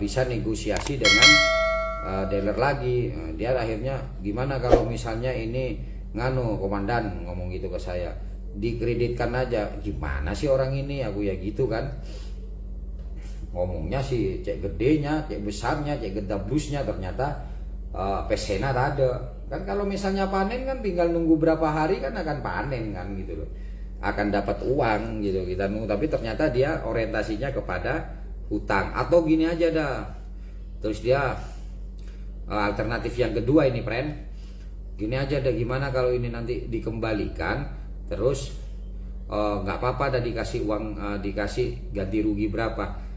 bisa negosiasi dengan dealer lagi. Dia akhirnya gimana kalau misalnya ini nganu komandan ngomong gitu ke saya, dikreditkan aja. Gimana sih orang ini, aku ya gitu kan. Ngomongnya sih cek gedenya, cek besarnya, cek gedablusnya, ternyata pesena ada. Kan kalau misalnya panen kan tinggal nunggu berapa hari kan akan panen kan gitu loh. Akan dapat uang gitu kita nunggu, tapi ternyata dia orientasinya kepada hutang. Atau gini aja dah. Terus dia alternatif yang kedua ini, friend. Gini aja dah, gimana kalau ini nanti dikembalikan terus nggak apa-apa dah dikasih uang, dikasih ganti rugi berapa.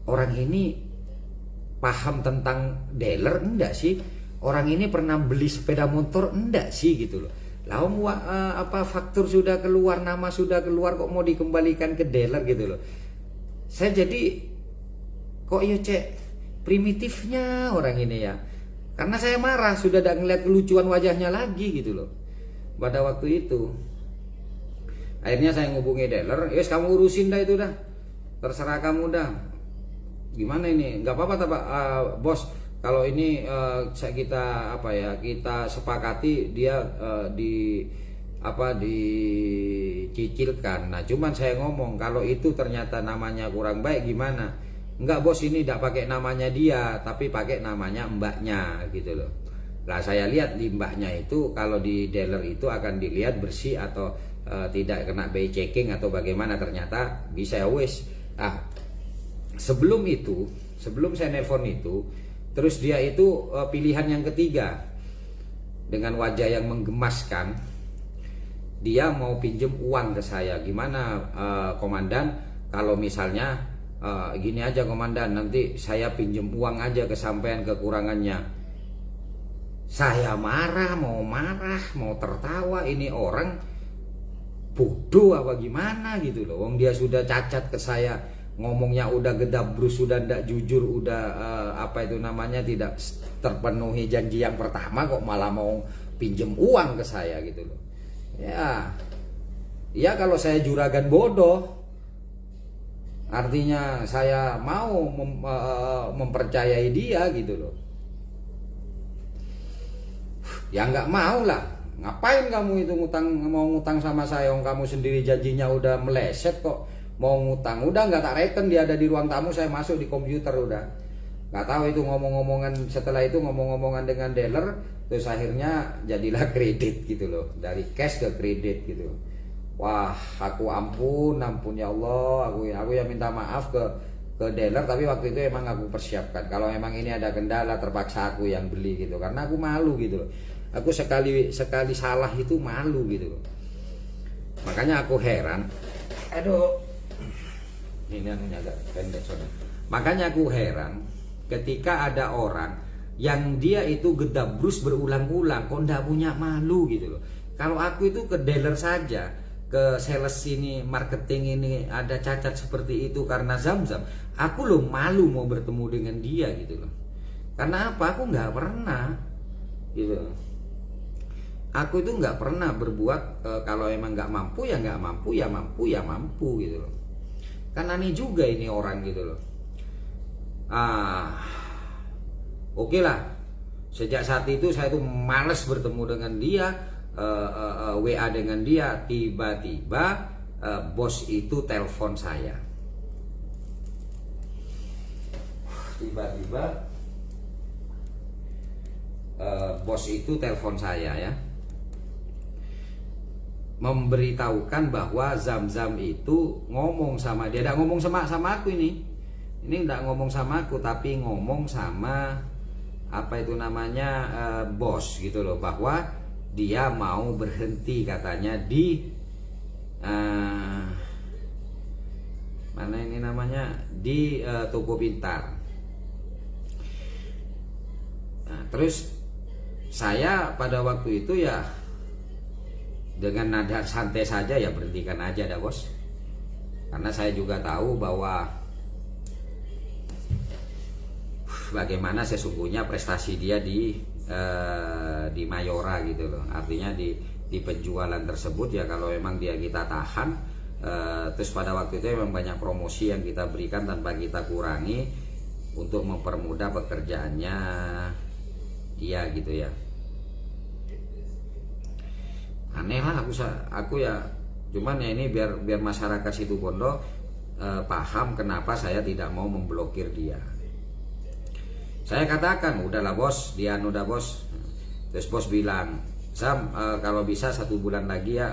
Orang ini paham tentang dealer enggak sih? Orang ini pernah beli sepeda motor enggak sih gitu loh. Lalu faktur sudah keluar, nama sudah keluar, kok mau dikembalikan ke dealer gitu loh. Saya jadi kok ya cek primitifnya orang ini ya. Karena saya marah, sudah tidak ngeliat kelucuan wajahnya lagi gitu loh. Pada waktu itu akhirnya saya ngubungi dealer, "Yes, kamu urusin dah itu dah. Terserah kamu dah. Gimana ini? Nggak apa-apa bos. Kalau ini kita sepakati dia dicicilkan. Nah, cuman saya ngomong kalau itu ternyata namanya kurang baik gimana? Enggak bos, ini tidak pakai namanya dia, tapi pakai namanya mbaknya gitu loh. Lah saya lihat di mbaknya itu kalau di dealer itu akan dilihat bersih atau tidak kena BI checking atau bagaimana, ternyata bisa ya wis. Ah, sebelum saya nelpon itu, terus dia itu pilihan yang ketiga dengan wajah yang menggemaskan, dia mau pinjem uang ke saya. Gimana komandan, kalau misalnya gini aja komandan, nanti saya pinjem uang aja ke sampean kekurangannya. Saya marah, mau tertawa, ini orang bodoh apa gimana gitu loh. Wong dia sudah cacat ke saya, ngomongnya udah gedabrus, sudah ndak jujur, udah tidak terpenuhi janji yang pertama, kok malah mau pinjem uang ke saya gitu loh. Ya kalau saya juragan bodoh, artinya saya mau mempercayai dia gitu loh. Ya nggak mau lah. Ngapain kamu itu mau ngutang sama saya? Kamu sendiri janjinya udah meleset kok mau ngutang. Udah nggak tak reken, dia ada di ruang tamu, saya masuk di komputer udah. Nggak tahu itu setelah itu ngomong-ngomongan dengan dealer, terus akhirnya jadilah kredit gitu loh, dari cash ke kredit gitu. Wah, aku ampun ya Allah, aku ya minta maaf ke dealer, tapi waktu itu emang aku persiapkan kalau emang ini ada kendala terpaksa aku yang beli gitu, karena aku malu gitu loh. Aku sekali salah itu malu gitu loh. Makanya aku heran. Aduh, ini anunya agak pendek soalnya. Makanya aku heran ketika ada orang yang dia itu gedabrus berulang-ulang, kok ndak punya malu gitu loh. Kalau aku itu ke dealer saja, ke sales ini, marketing ini ada cacat seperti itu karena Zamzam, aku loh malu mau bertemu dengan dia gitu loh. Karena apa? Aku nggak pernah gitu. Aku itu nggak pernah berbuat kalau emang nggak mampu ya nggak mampu, ya mampu gitu loh. Kan aneh juga ini orang gitu loh. Oke lah. Sejak saat itu saya tuh males bertemu dengan dia, WA dengan dia. Tiba-tiba bos itu telepon saya. Bos itu telepon saya ya, memberitahukan bahwa Zamzam itu ngomong sama dia. Tidak ngomong sama aku ini tidak ngomong sama aku, tapi ngomong sama bos gitu loh, bahwa dia mau berhenti katanya di di Toko Pintar. Nah, terus saya pada waktu itu ya dengan nada santai saja, ya berhentikan aja dah bos, karena saya juga tahu bahwa bagaimana sesungguhnya prestasi dia di Mayora gitu loh. Artinya di penjualan tersebut ya, kalau memang kita tahan, terus pada waktu itu memang banyak promosi yang kita berikan tanpa kita kurangi, untuk mempermudah pekerjaannya dia gitu ya. Aneh lah aku ya, cuman ya ini biar masyarakat Situbondo paham kenapa saya tidak mau memblokir dia. Saya katakan udahlah bos, Dian udah bos. Terus bos bilang, Sam kalau bisa 1 bulan lagi ya,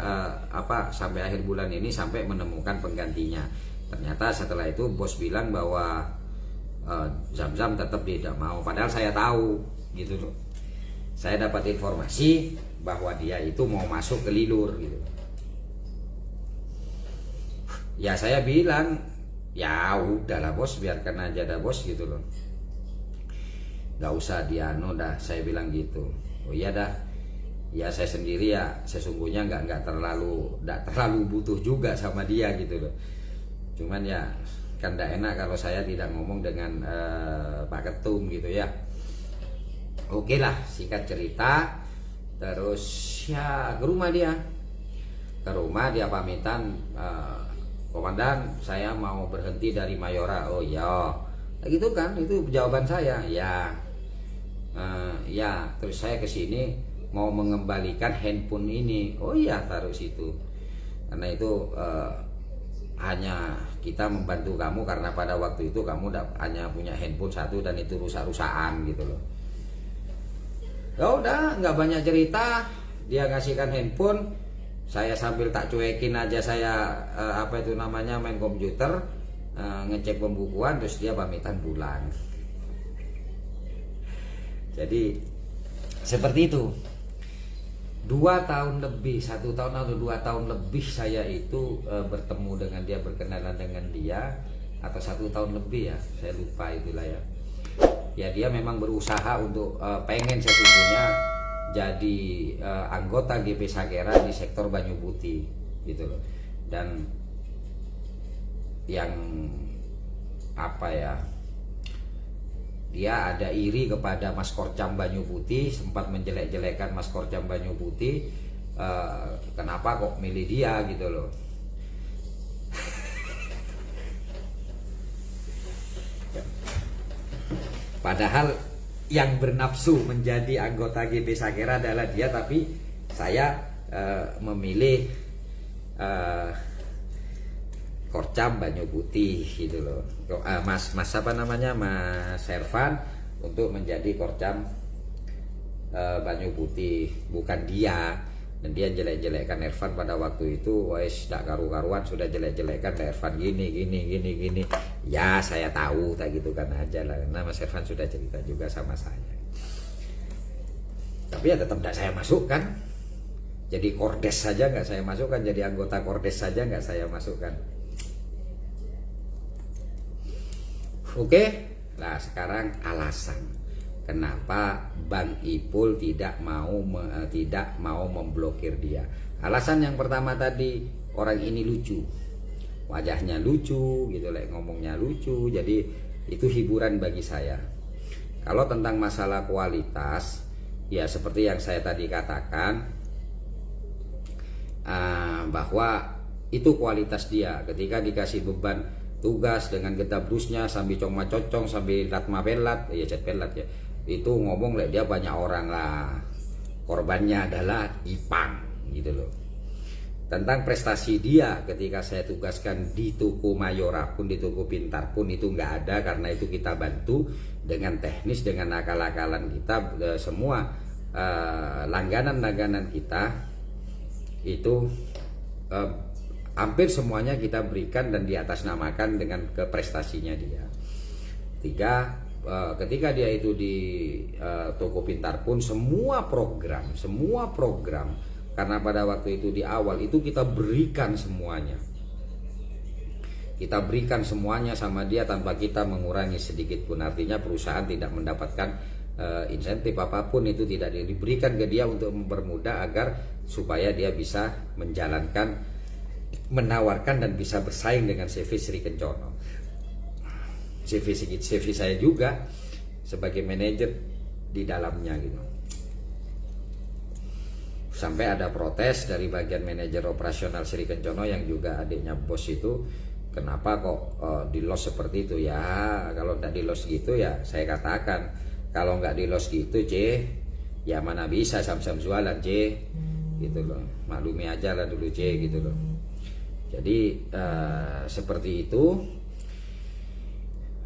sampai akhir bulan ini sampai menemukan penggantinya. Ternyata setelah itu bos bilang bahwa Zam tetap tidak mau. Padahal saya tahu gitu loh. Saya dapat informasi bahwa dia itu mau masuk ke Lilur gitu. Ya saya bilang, ya udahlah bos, biarkan aja dah bos gitu loh. Gak usah dah, saya bilang gitu. Oh iya dah, ya saya sendiri ya sesungguhnya nggak terlalu butuh juga sama dia gitu loh. Cuman ya kan gak enak kalau saya tidak ngomong dengan Pak Ketum gitu ya. Oke lah, singkat cerita, terus ya ke rumah dia pamitan, komandan saya mau berhenti dari Mayora. Oh iya, gitu kan, itu jawaban saya. Ya terus saya kesini mau mengembalikan handphone ini. Oh iya, taruh situ, karena itu hanya kita membantu kamu karena pada waktu itu kamu hanya punya handphone 1 dan itu rusak-rusakan gitu loh. Ya udah, nggak banyak cerita, dia ngasihkan handphone, saya sambil tak cuekin aja, saya main komputer, ngecek pembukuan, terus dia pamitan pulang. Jadi seperti itu. 2 tahun lebih, 1 tahun atau 2 tahun lebih saya itu bertemu dengan dia, berkenalan dengan dia, atau 1 tahun lebih ya, saya lupa itulah ya. Ya dia memang berusaha untuk pengen sesungguhnya jadi anggota GP Sagera di sektor Banyu Putih gitu loh. Dan yang dia ada iri kepada Mas Korcam Banyu Putih, sempat menjelek-jelekan Mas Korcam Banyu Putih, kenapa kok milih dia gitu loh. Padahal yang bernafsu menjadi anggota GP Sagera adalah dia, tapi saya memilih Korcam Banyu Putih gitu loh. Mas Servan untuk menjadi Korcam Banyu Putih, bukan dia. Dan dia jelek-jelekkan Ervan pada waktu itu, wes tidak karu-karuan, sudah jelek-jelekkan Ervan gini. Ya saya tahu, tak gitu kan aja lah, karena Mas Ervan sudah cerita juga sama saya. Tapi ya tetap tidak saya masukkan. Jadi Kordes saja nggak saya masukkan, jadi anggota Kordes saja nggak saya masukkan. Oke, nah sekarang alasan kenapa Bang Ipul tidak mau memblokir dia. Alasan yang pertama tadi, orang ini lucu, wajahnya lucu gitu, ngomongnya lucu, jadi itu hiburan bagi saya. Kalau tentang masalah kualitas, ya seperti yang saya tadi katakan, bahwa itu kualitas dia ketika dikasih beban tugas dengan getabrusnya sambil cong-macocong sambil latma pelat, ya cat pelat ya, itu ngomong dia banyak orang lah, korbannya adalah Ipang gitu loh. Tentang prestasi dia ketika saya tugaskan di toko Mayora pun, di toko Pintar pun, itu nggak ada, karena itu kita bantu dengan teknis, dengan akal-akalan kita, semua langganan kita itu hampir semuanya kita berikan dan diatasnamakan dengan keprestasinya dia. Ketika dia itu di toko Pintar pun, semua program, karena pada waktu itu di awal itu kita berikan semuanya. Kita berikan semuanya sama dia tanpa kita mengurangi sedikit pun. Artinya perusahaan tidak mendapatkan insentif apapun, itu tidak diberikan ke dia untuk mempermudah agar supaya dia bisa menjalankan, menawarkan dan bisa bersaing dengan CV Sri Kencono. CV saya juga sebagai manajer di dalamnya gitu. Sampai ada protes dari bagian manajer operasional Sri Kencono yang juga adiknya bos itu, kenapa kok di los seperti itu ya? Kalau nggak di los gitu ya saya katakan, kalau nggak di los gitu C, ya mana bisa Sam-Sam jualan C, gitu loh. Maklumi aja lah dulu C, gitu loh. Jadi seperti itu.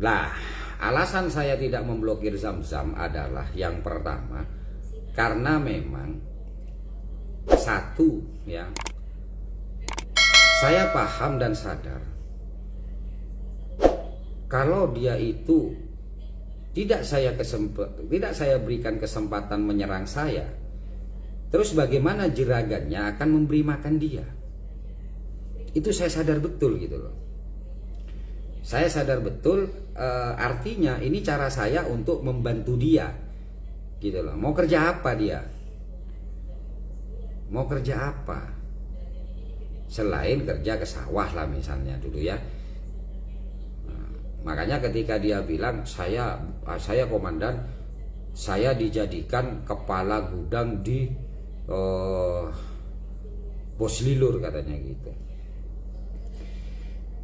Lah, alasan saya tidak memblokir Zam-Zam adalah yang pertama, karena memang satu ya, saya paham dan sadar kalau dia itu tidak saya berikan kesempatan menyerang saya, terus bagaimana jeragannya akan memberi makan dia. Itu saya sadar betul gitu loh. Saya sadar betul, artinya ini cara saya untuk membantu dia gitu loh. Mau kerja apa dia? Mau kerja apa? Selain kerja ke sawah lah misalnya dulu ya. Nah, makanya ketika dia bilang saya komandan, saya dijadikan kepala gudang di Bos Lilur katanya gitu.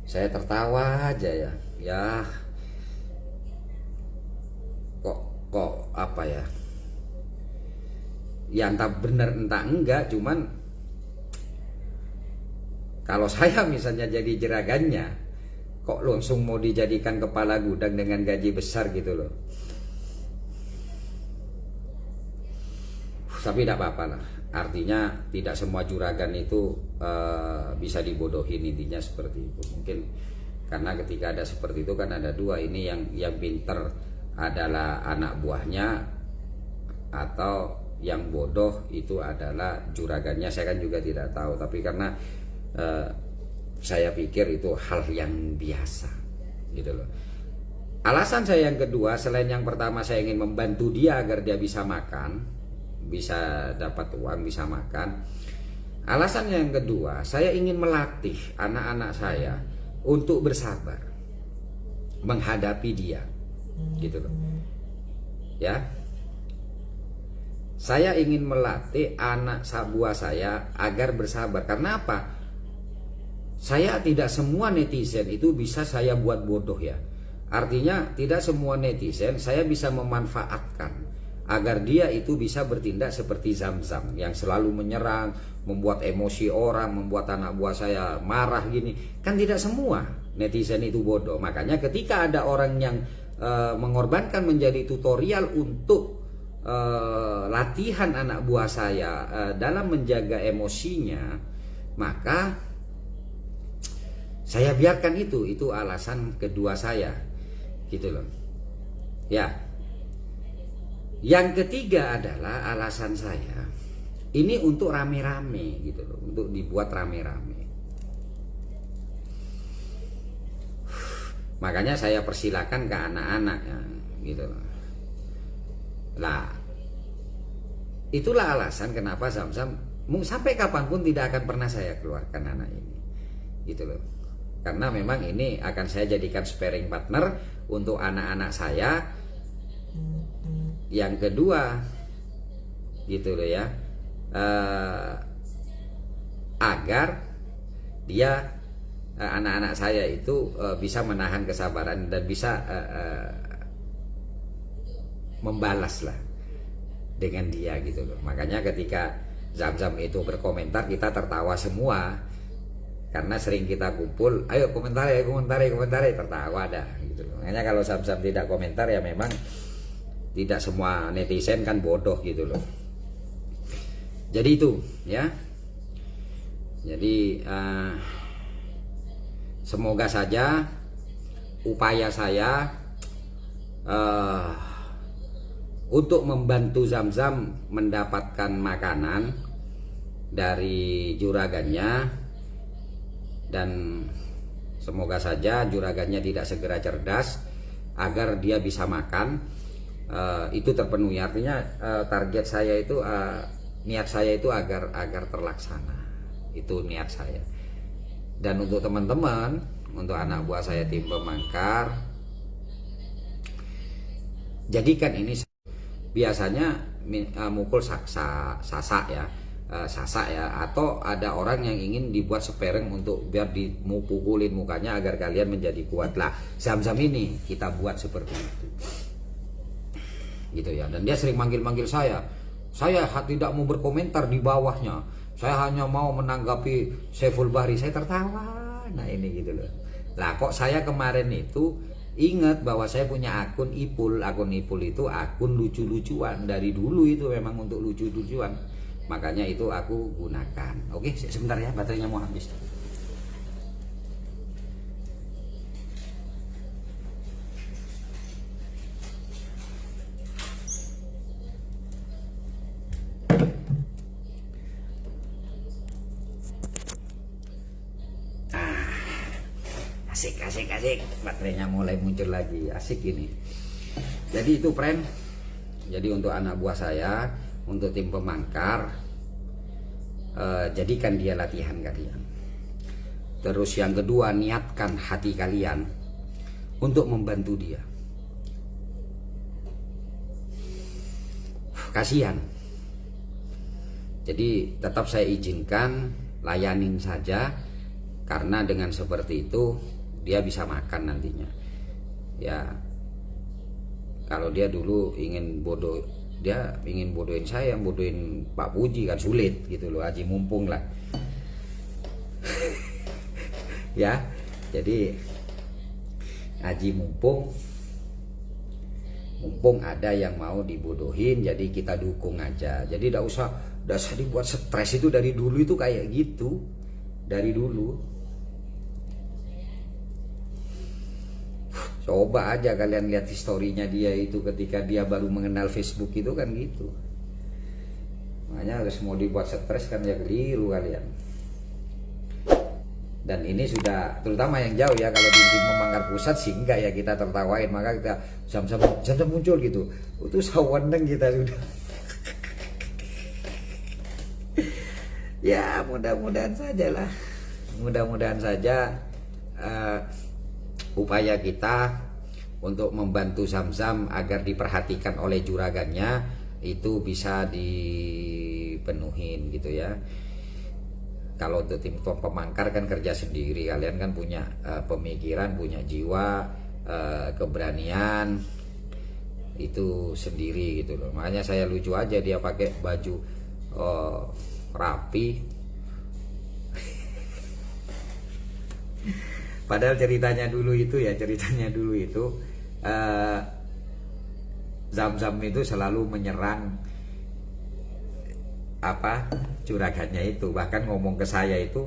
Saya tertawa aja ya. Ya kok apa ya? Ya entah benar entah enggak, cuman kalau saya misalnya jadi jeragannya, kok langsung mau dijadikan kepala gudang dengan gaji besar gitu loh. Tapi tidak apa-apa lah. Artinya tidak semua juragan itu bisa dibodohin, intinya seperti itu. Mungkin karena ketika ada seperti itu kan ada dua, ini yang pinter adalah anak buahnya, atau yang bodoh itu adalah juragannya. Saya kan juga tidak tahu, tapi karena saya pikir itu hal yang biasa gitu loh. Alasan saya yang kedua, selain yang pertama saya ingin membantu dia agar dia bisa makan, bisa dapat uang, bisa makan. Alasan yang kedua, saya ingin melatih anak-anak saya untuk bersabar menghadapi dia gitu loh ya. Saya ingin melatih anak buah saya agar bersabar. Karena apa? Saya tidak semua netizen itu bisa saya buat bodoh ya. Artinya tidak semua netizen saya bisa memanfaatkan agar dia itu bisa bertindak seperti Zam-Zam yang selalu menyerang, membuat emosi orang, membuat anak buah saya marah gini. Kan tidak semua netizen itu bodoh. Makanya ketika ada orang yang mengorbankan menjadi tutorial untuk latihan anak buah saya dalam menjaga emosinya, maka saya biarkan itu alasan kedua saya gitu loh ya. Yang ketiga adalah alasan saya ini untuk rame-rame gitu loh, untuk dibuat rame-rame. Makanya saya persilakan ke anak-anak ya, gitu loh. Lah, itulah alasan kenapa Zam-Zam sampai kapanpun tidak akan pernah saya keluarkan anak ini, gitu loh. Karena memang ini akan saya jadikan sparring partner untuk anak-anak saya. Yang kedua, gitu loh ya, agar dia anak-anak saya itu bisa menahan kesabaran dan bisa membalas lah dengan dia gitu loh. Makanya ketika Zam-Zam itu berkomentar, kita tertawa semua karena sering kita kumpul, ayo komentari, tertawa dah gitu loh. Makanya kalau Zam-Zam tidak komentar ya memang tidak semua netizen kan bodoh gitu loh. Jadi itu ya. Jadi semoga saja upaya saya untuk membantu Zam-Zam mendapatkan makanan dari juragannya, dan semoga saja juragannya tidak segera cerdas agar dia bisa makan, itu terpenuhi. Artinya target saya itu, niat saya itu agar terlaksana. Itu niat saya. Dan untuk teman-teman, untuk anak buah saya tim pemangkar, jadikan ini biasanya mukul sasak ya. sasak ya, atau ada orang yang ingin dibuat sepereng untuk biar dipukulin mukanya agar kalian menjadi kuat. Lah Zam-Zam ini kita buat seperti itu gitu ya. Dan dia sering manggil-manggil saya tidak mau berkomentar di bawahnya, saya hanya mau menanggapi Saiful Bahri. Saya tertawa, nah ini gitu loh. Lah kok saya kemarin itu ingat bahwa saya punya akun Ipul itu akun lucu-lucuan, dari dulu itu memang untuk lucu-lucuan, makanya itu aku gunakan. Oke, sebentar ya, baterainya mau habis. Asik, baterainya mulai muncul lagi, asik ini. Jadi itu friend, jadi untuk anak buah saya, untuk tim pemangkar, jadikan dia latihan kalian. Terus yang kedua, niatkan hati kalian untuk membantu dia. Kasihan, jadi tetap saya izinkan, layanin saja, karena dengan seperti itu dia bisa makan nantinya ya. Kalau dia dulu ingin bodohin saya, bodohin Pak Puji kan sulit gitu loh, Haji Mumpung lah ya. Jadi Haji Mumpung ada yang mau dibodohin, jadi kita dukung aja. Jadi tidak usah dibuat stres. Itu dari dulu itu kayak gitu, dari dulu. Coba aja kalian lihat historinya dia itu ketika dia baru mengenal Facebook itu kan gitu. Makanya harus mau dibuat stres kan ya keliru kalian. Dan ini sudah terutama yang jauh ya, kalau di Pemangkar Pusat sih enggak ya, kita tertawain, maka kita Zam-Zam muncul gitu. Itu saweneng kita sudah. Ya mudah-mudahan saja lah. Mudah-mudahan saja upaya kita untuk membantu Zam-Zam agar diperhatikan oleh juragannya itu bisa dipenuhin gitu ya. Kalau untuk tim pemangkar kan kerja sendiri, kalian kan punya pemikiran, punya jiwa, keberanian itu sendiri gitu loh. Makanya saya lucu aja dia pakai baju rapi. Padahal ceritanya dulu itu Zam-Zam itu selalu menyerang juragannya itu. Bahkan ngomong ke saya itu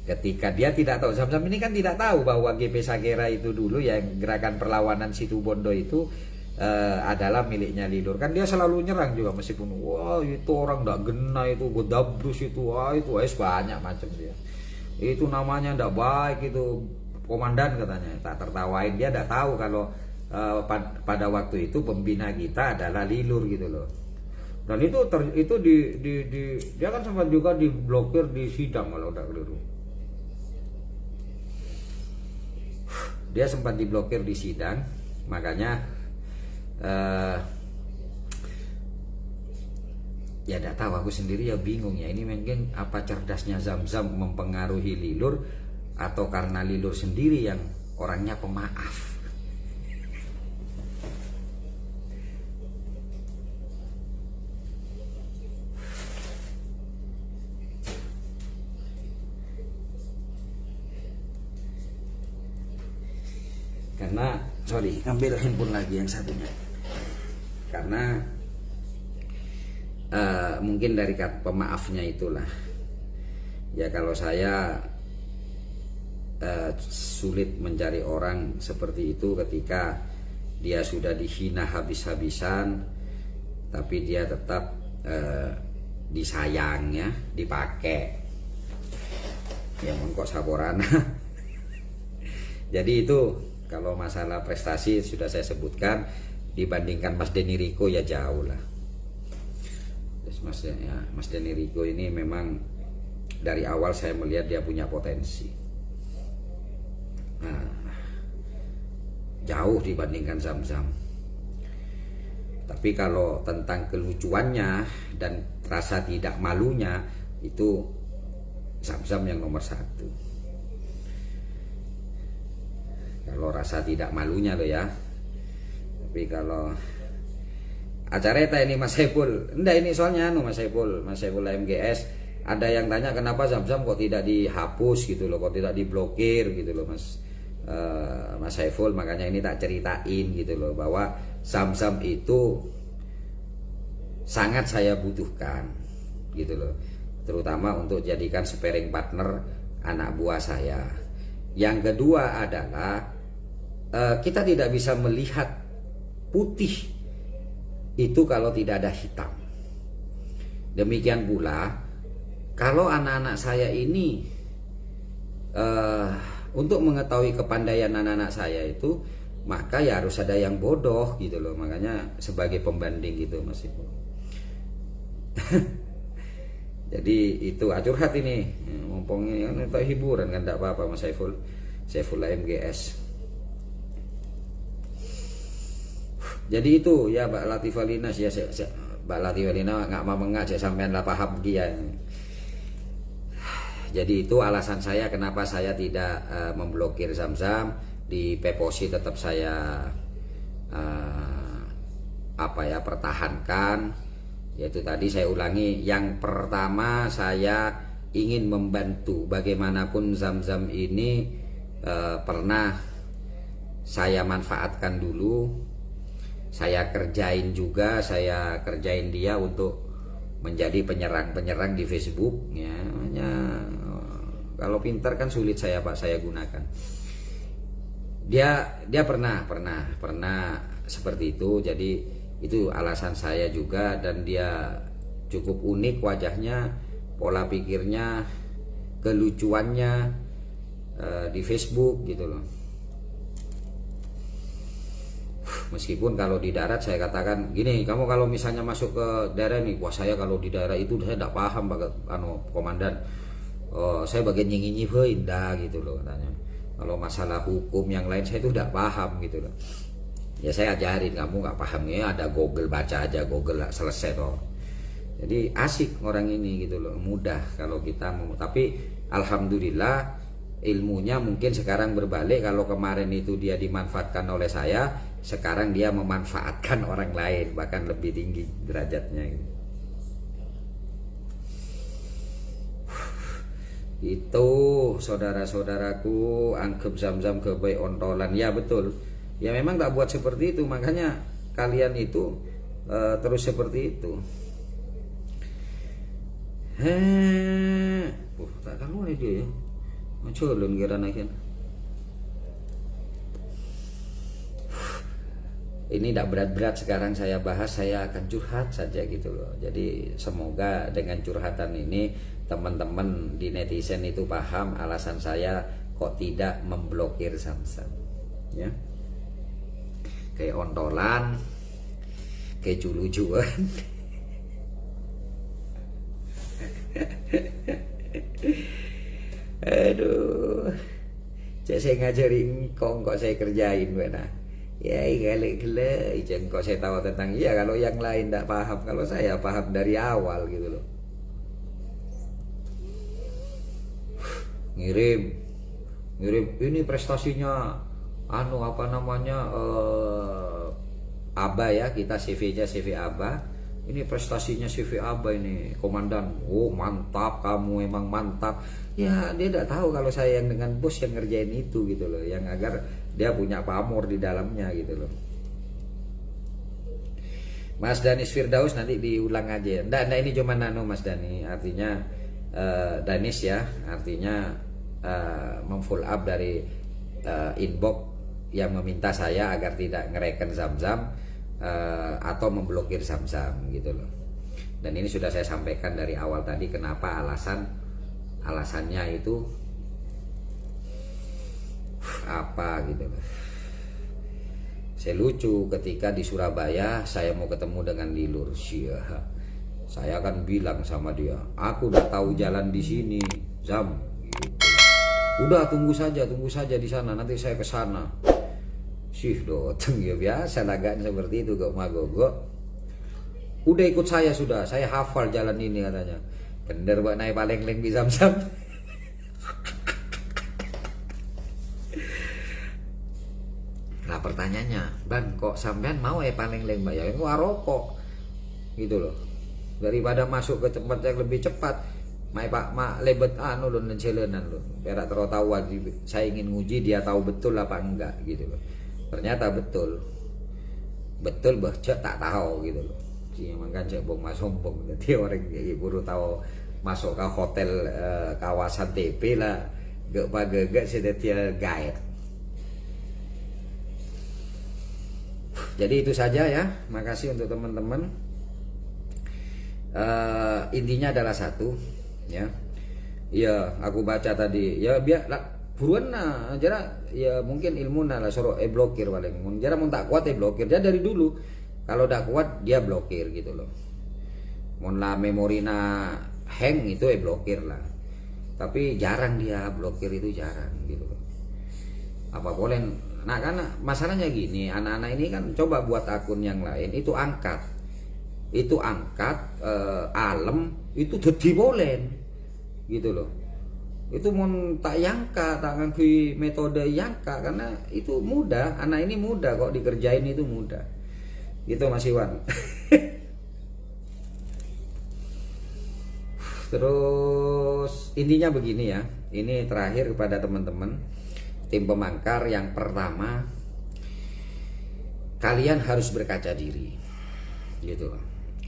ketika dia tidak tahu, Zam-Zam ini kan tidak tahu bahwa GP Sagera itu dulu yang gerakan perlawanan Situbondo itu adalah miliknya Lilur. Kan dia selalu nyerang juga, meskipun wah itu orang nggak gena, itu godabrus itu, itu banyak macam dia. Itu namanya ndak baik itu komandan katanya. Tak tertawain, dia ndak tahu kalau pada waktu itu pembina kita adalah Lilur gitu loh. Dan itu dia kan sempat juga diblokir di sidang kalau udah keliru. Dia sempat diblokir di sidang, makanya ya tidak tahu, aku sendiri ya bingung ya, ini mungkin apa cerdasnya Zam-Zam mempengaruhi Lilur, atau karena Lilur sendiri yang orangnya pemaaf. Karena ambil handphone lagi yang satunya, karena mungkin dari pemaafnya itulah ya. Kalau saya sulit mencari orang seperti itu ketika dia sudah dihina habis-habisan, tapi dia tetap disayang ya, dipakai ya, kok Saporana. Jadi itu kalau masalah prestasi sudah saya sebutkan, dibandingkan Mas Denny Rico ya jauh lah. Mas Denny Rico ini memang dari awal saya melihat dia punya potensi. Nah, jauh dibandingkan Zam-Zam. Tapi kalau tentang kelucuannya dan rasa tidak malunya, itu Zamzam yang nomor satu. Kalau rasa tidak malunya loh ya. Tapi kalau acara ini Mas Saiful, enggak ini soalnya Mas Saiful MGS, ada yang tanya kenapa Zamzam kok tidak dihapus gitu loh, kok tidak diblokir gitu loh Mas Saiful. Makanya ini tak ceritain gitu loh, bahwa Zamzam itu sangat saya butuhkan gitu loh, terutama untuk jadikan sparring partner anak buah saya. Yang kedua adalah kita tidak bisa melihat putih itu kalau tidak ada hitam. Demikian pula kalau anak-anak saya ini untuk mengetahui kepandaian anak-anak saya itu, maka ya harus ada yang bodoh gitu loh. Makanya sebagai pembanding gitu Mas Ibu. Jadi itu curhat ini, mumpung ini kan untuk hiburan kan, tidak apa-apa Mas Saiful MGS. Jadi itu ya Mbak Latifah Lina, ya Mbak Latifah Lina nggak mau mengajak sampean lah paham dia. Jadi itu alasan saya kenapa saya tidak memblokir Zamzam. Di Peposi tetap saya pertahankan. Yaitu tadi saya ulangi, yang pertama saya ingin membantu. Bagaimanapun Zamzam ini pernah saya manfaatkan dulu, saya kerjain juga, saya kerjain dia untuk menjadi penyerang di Facebook ya. Kalau pintar kan sulit saya gunakan. Dia pernah seperti itu. Jadi itu alasan saya juga, dan dia cukup unik wajahnya, pola pikirnya, kelucuannya di Facebook gitu loh. Meskipun kalau di darat saya katakan gini, kamu kalau misalnya masuk ke daerah ini, wah saya kalau di daerah itu saya tidak paham komandan. Saya bagian nyingi-nyingi indah gitu loh katanya. Kalau masalah hukum yang lain saya itu tidak paham gitu loh. Ya saya ajarin, kamu nggak paham ya ada Google, baca aja Google, selesai toh. Jadi asik orang ini gitu loh, mudah kalau kita mau. Tapi alhamdulillah ilmunya mungkin sekarang berbalik. Kalau kemarin itu dia dimanfaatkan oleh saya, sekarang dia memanfaatkan orang lain, bahkan lebih tinggi derajatnya gitu. Itu saudara-saudaraku, anggap Zamzam kebaik ontolan. Ya betul, ya memang tak buat seperti itu, makanya kalian itu terus seperti itu. Tak kamu nih dia ya, maculun kira nakin. Ini tidak berat-berat sekarang saya bahas, saya akan curhat saja gitu loh. Jadi semoga dengan curhatan ini teman-teman di netizen itu paham alasan saya kok tidak memblokir Zamzam ya. Kayak ontolan, kayak lucuan. Aduh, saya ngajarin kok saya kerjain benar. Ya gale-gale, kok saya tahu tentang iya. Kalau yang lain tidak paham, kalau saya paham dari awal gitu loh. Ngirim ini prestasinya Aba ya, kita CV-nya CV Aba. Ini prestasinya CV Aba ini komandan. Oh mantap, kamu emang mantap. Ya dia tidak tahu kalau saya yang dengan bos yang ngerjain itu gitu loh, yang agar dia punya pamor di dalamnya gitu loh. Mas Danis Firdaus nanti diulang aja. Nggak ini cuma Mas Dani, artinya Danis ya, artinya memfollow up dari inbox yang meminta saya agar tidak ngereken Zamzam atau memblokir Zamzam gitu loh. Dan ini sudah saya sampaikan dari awal tadi kenapa alasannya itu apa gitu loh. Saya lucu ketika di Surabaya saya mau ketemu dengan Lilur. Saya akan bilang sama dia, aku udah tahu jalan di sini, Zam. Gitu. Udah tunggu saja di sana, nanti saya ke sana. Dateng ya biasa lagaan seperti itu kok magogo. Udah ikut saya sudah, saya hafal jalan ini katanya. Bener Pak naik paling leng di Zamzam. Nah pertanyaannya, Bang kok sampean mau paling leng Mbak ya? Itu rokok gitu loh. Daripada masuk ke tempat yang lebih cepat, mai Pak mak lebet anu lho nencelenan lho. Berak terus tahu saya ingin nguji dia tahu betul apa enggak gitu loh. Ternyata betul. Betul cek tak tahu gitu loh. Sih makan cek bong sombong. Jadi orang kayak baru tahu masuk ke hotel kawasan TP lah. Gak sudah dia guide. Jadi itu saja ya. Makasih untuk teman-teman. Intinya adalah satu ya. Ya aku baca tadi ya biar buruan nah jara ya mungkin ilmu lah suruh blokir paling jara mau tak kuat blokir dia dari dulu kalau udah kuat dia blokir gitu loh mau lah memori na hang itu blokir lah tapi jarang dia blokir itu jarang gitu loh apa boleh nah karena masalahnya gini anak-anak ini kan coba buat akun yang lain itu angkat alam itu jadi boleh gitu loh itu mau tak yangka tak ngakui metode yangka karena itu mudah anak ini mudah kok dikerjain itu mudah gitu Mas Iwan. Terus intinya begini ya ini terakhir kepada teman-teman tim pemangkar yang pertama kalian harus berkaca diri gitu loh.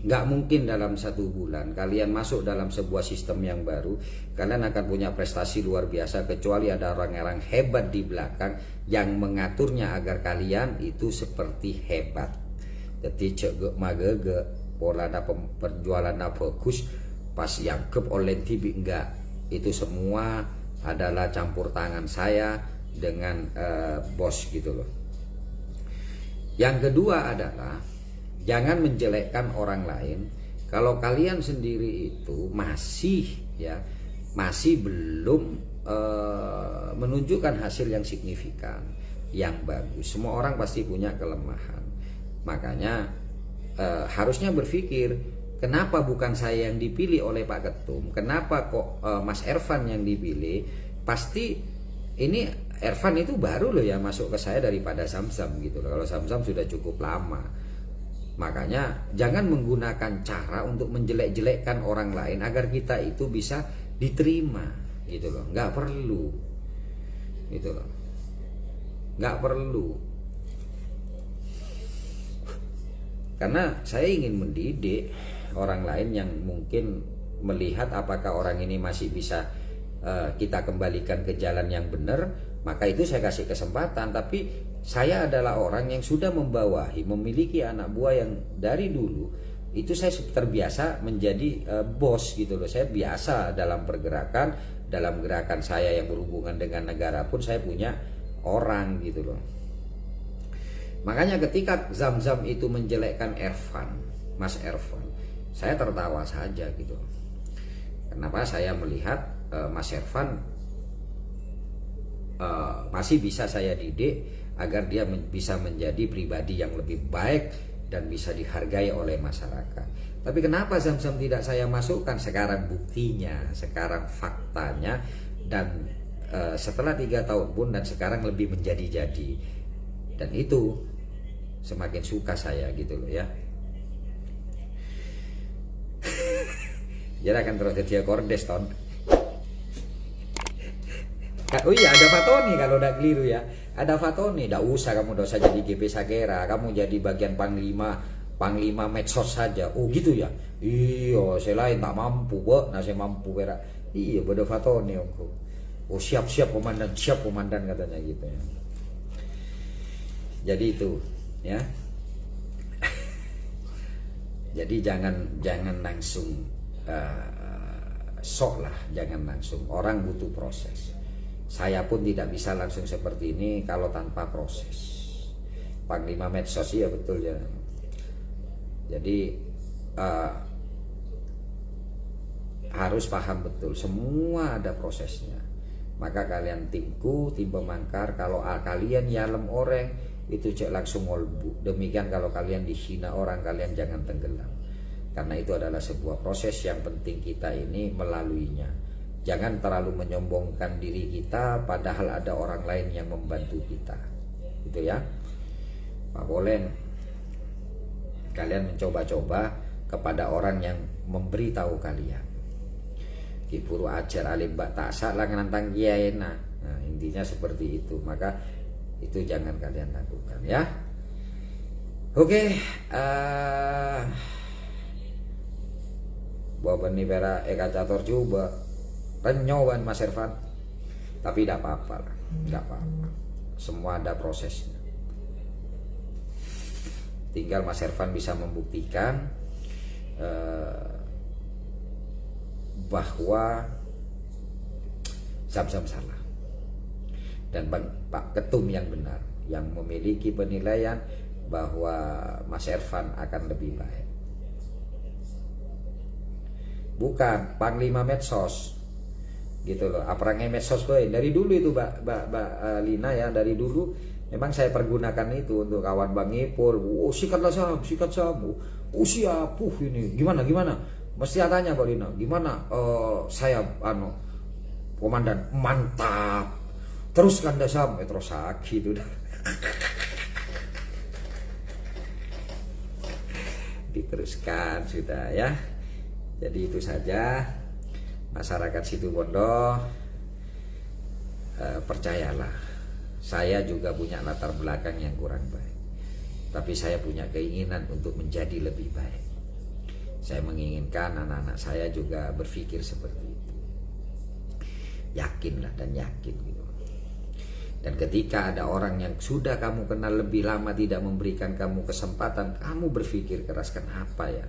Nggak mungkin dalam 1 bulan kalian masuk dalam sebuah sistem yang baru kalian akan punya prestasi luar biasa kecuali ada orang-orang hebat di belakang yang mengaturnya agar kalian itu seperti hebat. Jadi cek magege pola perjualan bagus pas yang ke oleh TV enggak itu semua adalah campur tangan saya dengan bos gitu loh. Yang kedua adalah jangan menjelekkan orang lain. Kalau kalian sendiri itu masih belum menunjukkan hasil yang signifikan, yang bagus. Semua orang pasti punya kelemahan. Makanya harusnya berpikir, kenapa bukan saya yang dipilih oleh Pak Ketum? Kenapa kok Mas Ervan yang dipilih? Pasti ini Ervan itu baru loh ya masuk ke saya daripada Zamzam gitu loh. Kalau Zamzam sudah cukup lama. Makanya jangan menggunakan cara untuk menjelek-jelekkan orang lain agar kita itu bisa diterima gitu loh. Nggak perlu gitu loh. Nggak perlu. Karena saya ingin mendidik orang lain yang mungkin melihat apakah orang ini masih bisa kita kembalikan ke jalan yang benar, maka itu saya kasih kesempatan. Tapi saya adalah orang yang sudah membawahi, memiliki anak buah yang dari dulu itu saya terbiasa menjadi bos gitu loh. Saya biasa dalam gerakan saya yang berhubungan dengan negara pun saya punya orang gitu loh. Makanya ketika Zamzam itu menjelekkan Ervan, Mas Ervan, saya tertawa saja gitu. Kenapa saya melihat Mas Ervan masih bisa saya didik agar dia bisa menjadi pribadi yang lebih baik dan bisa dihargai oleh masyarakat. Tapi kenapa Zamzam tidak saya masukkan? Sekarang buktinya, sekarang faktanya, dan setelah 3 tahun pun dan sekarang lebih menjadi-jadi. Dan itu semakin suka saya gitu loh ya. Jadi akan terus jadi kordes ton. Oh iya ada Fatoni kalau udah keliru ya. Ada Fatoni, tidak usah kamu dosa jadi GP Sakera, kamu jadi bagian panglima medsos saja. Oh gitu ya. Iya, saya lain tak mampu, nah saya mampu berak. Iya, pada Fatoni omku. Oh siap komandan katanya gitu ya. Jadi itu ya. Jadi jangan langsung sok lah, jangan langsung. Orang butuh proses. Saya pun tidak bisa langsung seperti ini kalau tanpa proses. Panglima medsos ya betul ya. Jadi harus paham betul semua ada prosesnya. Maka kalian timku, tim pemangkar, kalau kalian nyalem orang itu cek langsung ngolbu. Demikian kalau kalian dihina orang, kalian jangan tenggelam. karena itu adalah sebuah proses yang penting kita ini melaluinya. Jangan terlalu menyombongkan diri kita padahal ada orang lain yang membantu kita, gitu ya. Pak Bolen, kalian mencoba-coba kepada orang yang memberitahu kalian. Ki Puru ajar alim bak taksa lah nantang kiai. Nah, intinya seperti itu. Maka itu jangan kalian lakukan ya. Oke, bawa ni pera eka catur coba renyowan Mas Irfan, tapi tidak apa-apa lah, tidak apa-apa. Semua ada prosesnya. Tinggal Mas Irfan bisa membuktikan bahwa Zam-Zam salah dan Pak Ketum yang benar, yang memiliki penilaian bahwa Mas Irfan akan lebih baik. Bukan Panglima Medsos, gitu loh. Apalagi medsos boy. Dari dulu itu Mbak Lina ya, dari dulu memang saya pergunakan itu untuk kawan Bang Ipul. Oh, sikatlah Sam, sikat Sam. Oh siap, ini gimana? Mesti tanya Mbak Lina, gimana? Saya komandan, mantap. Teruskan dah Sam, terus sakit udah. Diteruskan sudah ya. Jadi itu saja masyarakat Situbondo, percayalah, saya juga punya latar belakang yang kurang baik, tapi saya punya keinginan untuk menjadi lebih baik. Saya menginginkan anak-anak saya juga berpikir seperti itu. Yakinlah dan yakin gitu. Dan ketika ada orang yang sudah kamu kenal lebih lama tidak memberikan kamu kesempatan, kamu berpikir keras, kenapa ya?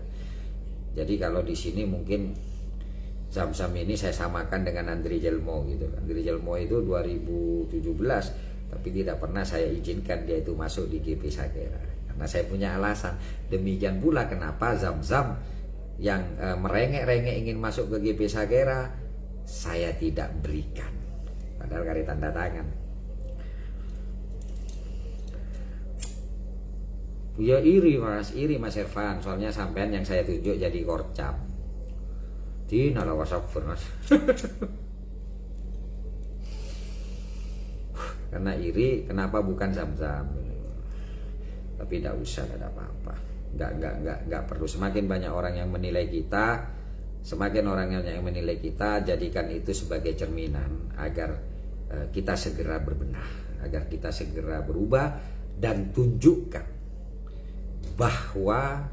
Jadi kalau di sini mungkin Zam-Zam ini saya samakan dengan Andri Jelmo gitu. Andri Jelmo itu 2017, tapi tidak pernah saya izinkan dia itu masuk di GP Sagera karena saya punya alasan. Demikian pula kenapa Zam-Zam yang merengek-rengek ingin masuk ke GP Sagera saya tidak berikan, padahal kari tanda tangan. Ya iri Mas Irfan, soalnya sampean yang saya tunjuk jadi korcap. Di nala wasapur Mas. Karena iri, kenapa bukan Zam-Zam? Tapi tidak usah, tidak apa-apa. Enggak perlu. Semakin banyak orang yang menilai kita, semakin orang yang menilai kita, jadikan itu sebagai cerminan agar kita segera berbenah, agar kita segera berubah dan tunjukkan bahwa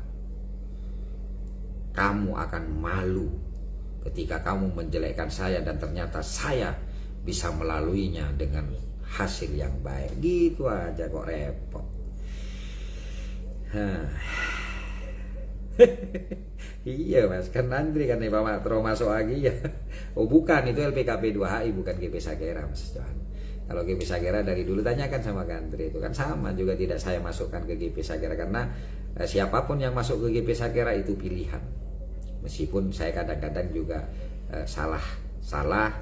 kamu akan malu ketika kamu menjelekkan saya dan ternyata saya bisa melaluinya dengan hasil yang baik. Gitu aja kok repot. Iya Mas, kan Andri kan nih Pak Matro masuk lagi ya. Oh bukan, itu LPKP 2HI bukan GP Sagera Mas Johan. Kalau GP Sagera dari dulu tanyakan sama Gantri, itu kan sama juga tidak saya masukkan ke GP Sagera karena siapapun yang masuk ke GP Sagera itu pilihan. Meskipun saya kadang-kadang juga salah,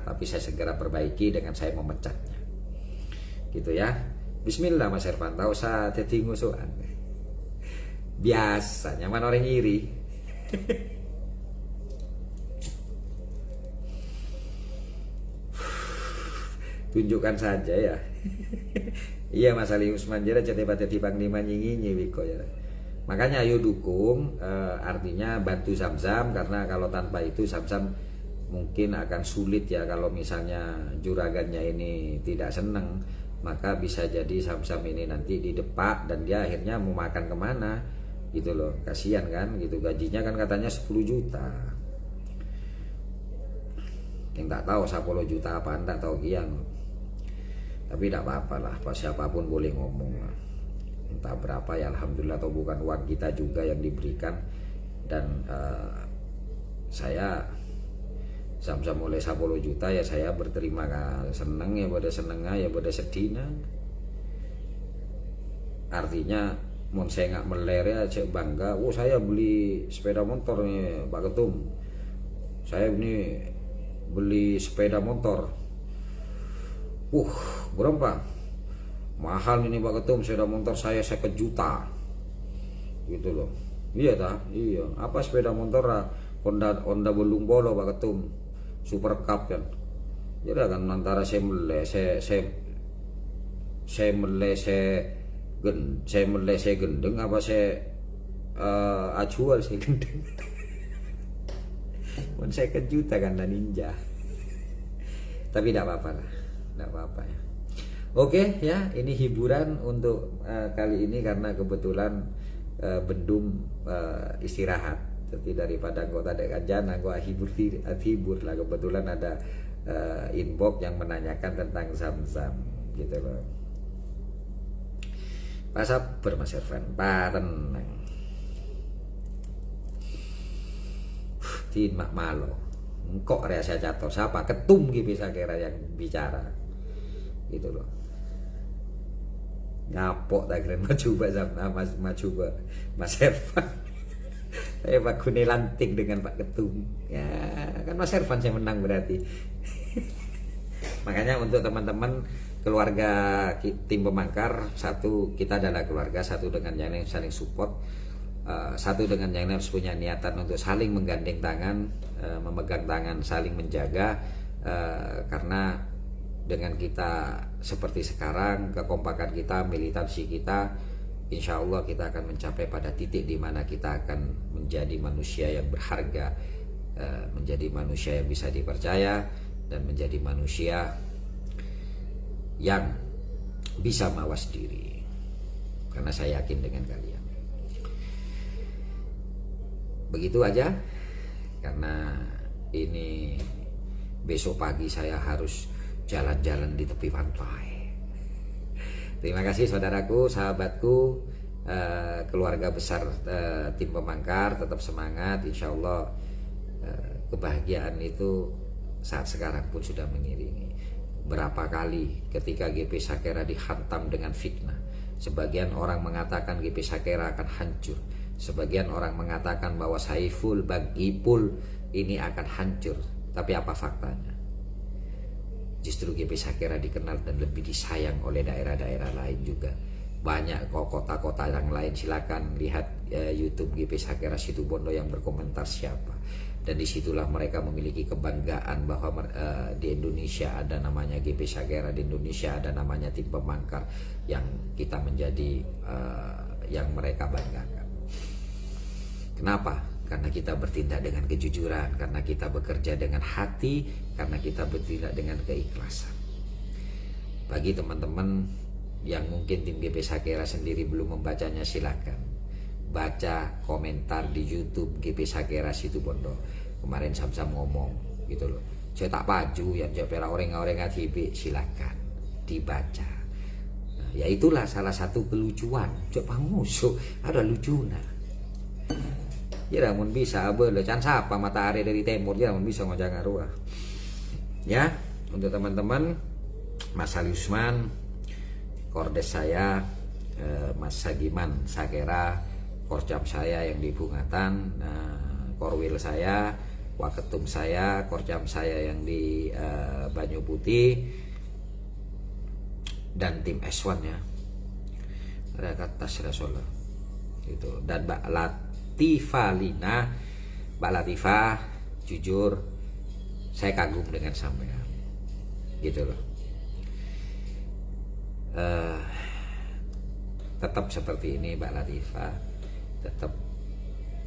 tapi saya segera perbaiki dengan saya memecatnya. Gitu ya. Bismillah Mas Irfan, tak usah jadi ngusuhan. Biasa, nyaman orang iri. Tunjukkan saja ya. Iya Mas Ali Usman jera jadi Panglima nyingi wiko ya. Makanya ayo dukung, artinya bantu Zam-Zam, karena kalau tanpa itu Zam-Zam mungkin akan sulit ya. Kalau misalnya juragannya ini tidak seneng, maka bisa jadi Zam-Zam ini nanti didepak dan dia akhirnya mau makan kemana gitu loh. Kasihan kan gitu, gajinya kan katanya 10 juta. Yang tak tahu 10 juta apa enggak tahu kian. Tapi tidak apa-apa lah, siapapun boleh ngomong lah. Entah berapa ya, alhamdulillah, atau bukan uang kita juga yang diberikan. Dan saya Zam-Zam mulai 10 juta ya saya berterima seneng ya, pada senengnya ya pada sedihnya. Artinya mau saya nggak meler ya cek bangga, oh saya beli sepeda motor nih Pak Ketum, saya ini beli sepeda motor. Berapa? Mahal ini Pak Ketum, sepeda motor saya 1 juta. Gitu loh. Iya ta, iya. Apa sepeda motor Honda Honda Bolung Bolo Pak Ketum, Super Cup kan. Jadi kan antara saya mele, saya mele, saya mele, saya gendeng apa saya acuan saya gendeng. Pun saya kejuta kan dan ninja. Tapi tidak apa-apa lah, tidak apa-apa ya. Oke ya, ini hiburan untuk kali ini karena kebetulan bendung istirahat. Jadi daripada anggota Dekanjan, anggota hibur lah. Kebetulan ada inbox yang menanyakan tentang Zam-Zam gitu loh. Pasap Mas Irfan, tenang. Tidak malo. Kok rasa jatuh siapa? Ketum gitu bisa kira yang bicara gitu loh. Ngapok tak keren maju Mas Irfan. Saya Pak Kune lantik dengan Pak Ketum. Ya kan Mas Irfan saya menang berarti. Makanya untuk teman-teman keluarga tim Pemangkar, satu kita adalah keluarga, satu dengan yang lain saling support, satu dengan yang lain harus punya niatan untuk saling menggandeng tangan, memegang tangan, saling menjaga, karena dengan kita seperti sekarang, kekompakan kita, militansi kita, insya Allah kita akan mencapai pada titik di mana kita akan menjadi manusia yang berharga, menjadi manusia yang bisa dipercaya, dan menjadi manusia yang bisa mawas diri. Karena saya yakin dengan kalian. Begitu aja, karena ini besok pagi saya harus jalan-jalan di tepi pantai. Terima kasih saudaraku, sahabatku, keluarga besar tim Pemangkar, tetap semangat. Insya Allah kebahagiaan itu saat sekarang pun sudah mengiringi. Berapa kali ketika GP Sakera dihantam dengan fitnah, sebagian orang mengatakan GP Sakera akan hancur, sebagian orang mengatakan bahwa Saiful Bang Ipul ini akan hancur. Tapi apa faktanya? Justru GP Sakera dikenal dan lebih disayang oleh daerah-daerah lain juga. Banyak kota-kota yang lain, silakan lihat YouTube GP Sakera Situbondo yang berkomentar siapa. Dan disitulah mereka memiliki kebanggaan bahwa di Indonesia ada namanya GP Sakera, di Indonesia ada namanya tim Pemangkar yang kita menjadi yang mereka banggakan. Kenapa? Karena kita bertindak dengan kejujuran, karena kita bekerja dengan hati, karena kita bertindak dengan keikhlasan. Bagi teman-teman yang mungkin tim GP Sakera sendiri belum membacanya, silakan baca komentar di YouTube GP Sakera Situbondo. Kemarin Sam-Sam ngomong gitu loh, saya tak paju yang jawab orang-orang TV, silakan dibaca. Nah, ya itulah salah satu kelucuan. Coba musuh ada lucunya. Ya namun bisa boleh can sapa matahari dari timur, ya namun bisa ngojang arwah. Ya, untuk teman-teman Mas Ali Usman, kordes saya, Mas Sagiman Sakera, korcap saya yang di Bungatan, korwil saya, waketum saya, korcap saya yang di Banyu Putih, dan tim S1 ya, Rakatas Rasulullah itu, dan Mbak Latifah Lina. Mbak Latifah, jujur saya kagum dengan sampean gitu loh. Tetap seperti ini Mbak Latifah, tetap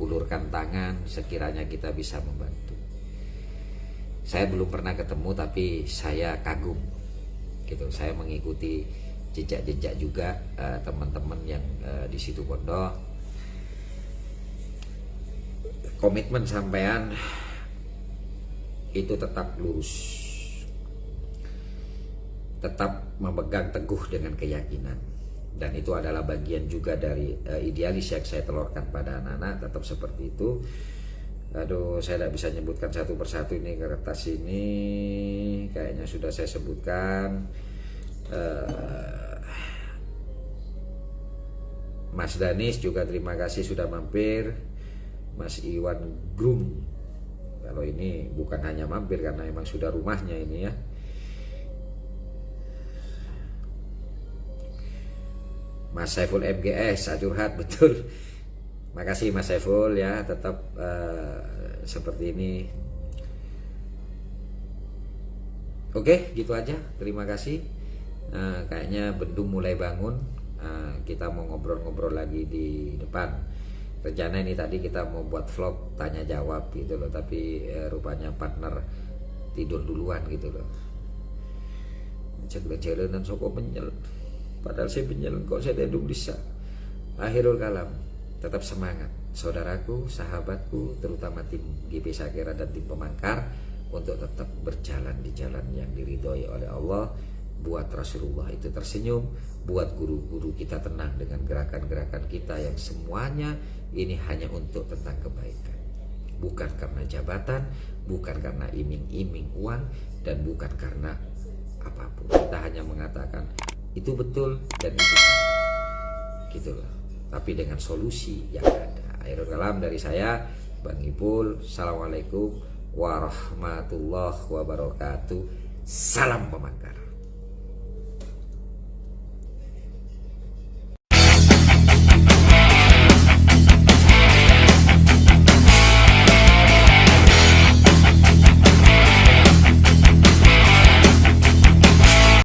ulurkan tangan sekiranya kita bisa membantu. Saya belum pernah ketemu tapi saya kagum gitu. Saya mengikuti jejak-jejak juga teman-teman yang di Situbondo. Komitmen sampean itu tetap lurus, tetap memegang teguh dengan keyakinan, dan itu adalah bagian juga dari idealis yang saya telurkan pada anak-anak. Tetap seperti itu. Aduh, saya tidak bisa menyebutkan satu persatu ini kertas ini, kayaknya sudah saya sebutkan. Mas Danis juga terima kasih sudah mampir. Mas Iwan Grum, kalau ini bukan hanya mampir karena memang sudah rumahnya ini ya. Mas Saiful MGS, curhat betul. Makasih Mas Saiful ya, tetap seperti ini. Oke, gitu aja. Terima kasih. Kayaknya bendung mulai bangun. Kita mau ngobrol-ngobrol lagi di depan. Rencana ini tadi kita mau buat vlog tanya jawab gitu loh, tapi rupanya partner tidur duluan gitu loh. Cek dan soko penyel. Padahal saya penyel kok saya tidur bisa. Akhirul kalam. Tetap semangat, saudaraku, sahabatku, terutama tim GP Sakera dan tim Pemangkar, untuk tetap berjalan di jalan yang diridhoi oleh Allah. Buat Rasulullah itu tersenyum, buat guru-guru kita tenang dengan gerakan-gerakan kita yang semuanya ini hanya untuk tentang kebaikan. Bukan karena jabatan, bukan karena iming-iming uang, dan bukan karena apapun. Kita hanya mengatakan itu betul dan itu salah. Gitu loh. Tapi dengan solusi yang ada. Akhirul kalam dari saya, Bang Ipul. Assalamualaikum warahmatullahi wabarakatuh. Salam Pemangkar.